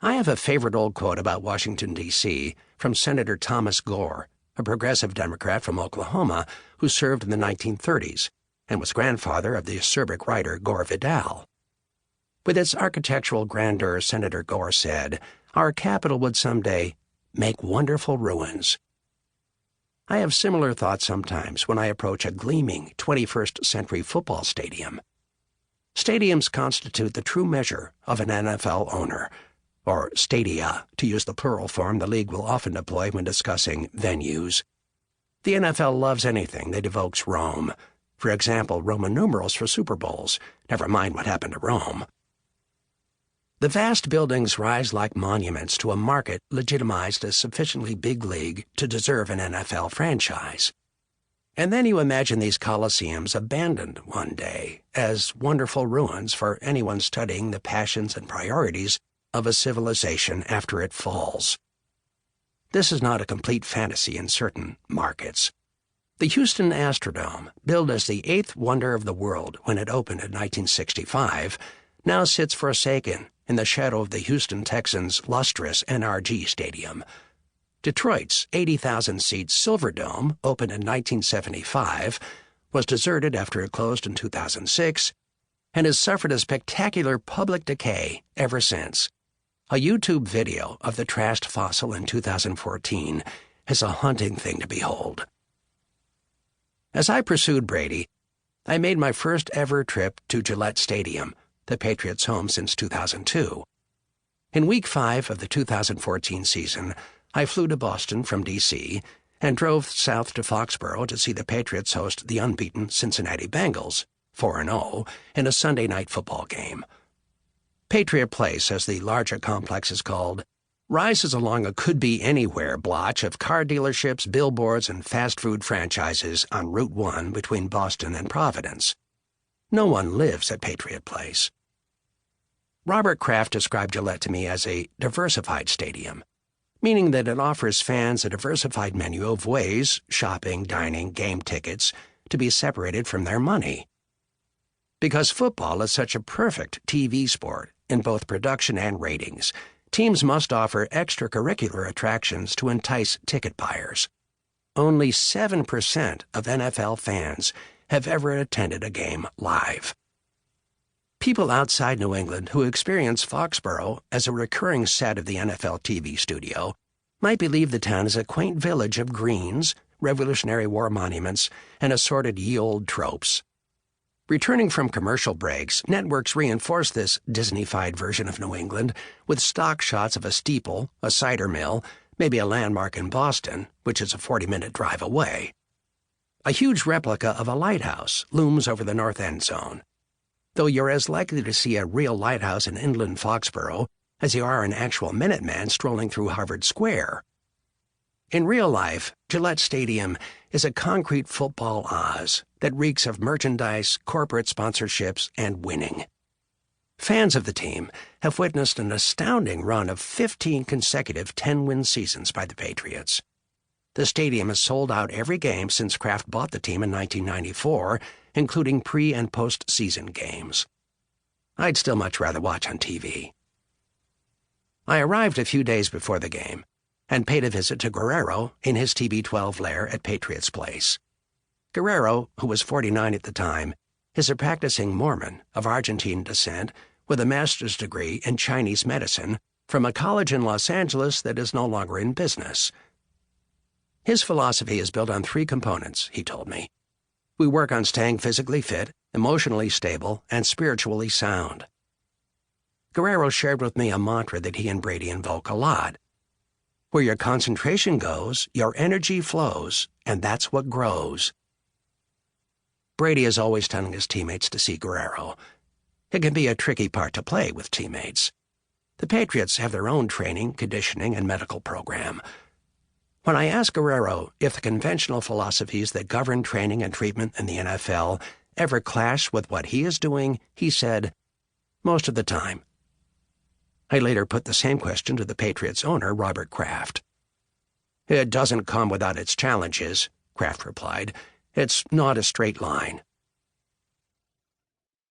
I have a favorite old quote about Washington, D.C. from Senator Thomas Gore, a progressive Democrat from Oklahoma who served in the 1930s and was grandfather of the acerbic writer Gore Vidal. With its architectural grandeur, Senator Gore said, "Our capital would someday make wonderful ruins." I have similar thoughts sometimes when I approach a gleaming 21st century football stadium. Stadiums constitute the true measure of an NFL owner, or stadia, to use the plural form the league will often deploy when discussing venues. The NFL loves anything that evokes Rome. For example, Roman numerals for Super Bowls. Never mind what happened to Rome. The vast buildings rise like monuments to a market legitimized as sufficiently big league to deserve an NFL franchise. And then you imagine these coliseums abandoned one day as wonderful ruins for anyone studying the passions and priorities of a civilization after it falls. This is not a complete fantasy in certain markets. The Houston Astrodome, billed as the eighth wonder of the world when it opened in 1965, now sits forsaken in the shadow of the Houston Texans' lustrous NRG Stadium. Detroit's 80,000-seat Silverdome, opened in 1975, was deserted after it closed in 2006, and has suffered a spectacular public decay ever since. A YouTube video of the trashed fossil in 2014 is a haunting thing to behold. As I pursued Brady, I made my first ever trip to Gillette Stadium, the Patriots' home since 2002. In Week 5 of the 2014 season, I flew to Boston from D.C. and drove south to Foxborough to see the Patriots host the unbeaten Cincinnati Bengals, 4-0, in a Sunday night football game. Patriot Place, as the larger complex is called, rises along a could-be-anywhere blotch of car dealerships, billboards, and fast food franchises on Route 1 between Boston and Providence. No one lives at Patriot Place. Robert Kraft described Gillette to me as a diversified stadium, meaning that it offers fans a diversified menu of ways, shopping, dining, game tickets, to be separated from their money. Because football is such a perfect TV sport in both production and ratings, teams must offer extracurricular attractions to entice ticket buyers. Only 7% of NFL fans have ever attended a game live. People outside New England who experience Foxborough as a recurring set of the NFL TV studio might believe the town is a quaint village of greens, Revolutionary War monuments, and assorted ye-olde tropes. Returning from commercial breaks, networks reinforce this Disney-fied version of New England with stock shots of a steeple, a cider mill, maybe a landmark in Boston, which is a 40-minute drive away. A huge replica of a lighthouse looms over the north end zone, though you're as likely to see a real lighthouse in inland Foxborough as you are an actual Minuteman strolling through Harvard Square. In real life, Gillette Stadium is a concrete football Oz that reeks of merchandise, corporate sponsorships, and winning. Fans of the team have witnessed an astounding run of 15 consecutive 10-win seasons by the Patriots. The stadium has sold out every game since Kraft bought the team in 1994, including pre- and post-season games. I'd still much rather watch on TV. I arrived a few days before the game and paid a visit to Guerrero in his TB12 lair at Patriots Place. Guerrero, who was 49 at the time, is a practicing Mormon of Argentine descent with a master's degree in Chinese medicine from a college in Los Angeles that is no longer in business. His philosophy is built on 3 components, he told me. We work on staying physically fit, emotionally stable, and spiritually sound. Guerrero shared with me a mantra that he and Brady invoke a lot. Where your concentration goes, your energy flows, and that's what grows. Brady is always telling his teammates to see Guerrero. It can be a tricky part to play with teammates. The Patriots have their own training, conditioning, and medical program. When I asked Guerrero if the conventional philosophies that govern training and treatment in the NFL ever clash with what he is doing, he said, "Most of the time." I later put the same question to the Patriots owner, Robert Kraft. "It doesn't come without its challenges," Kraft replied. "It's not a straight line."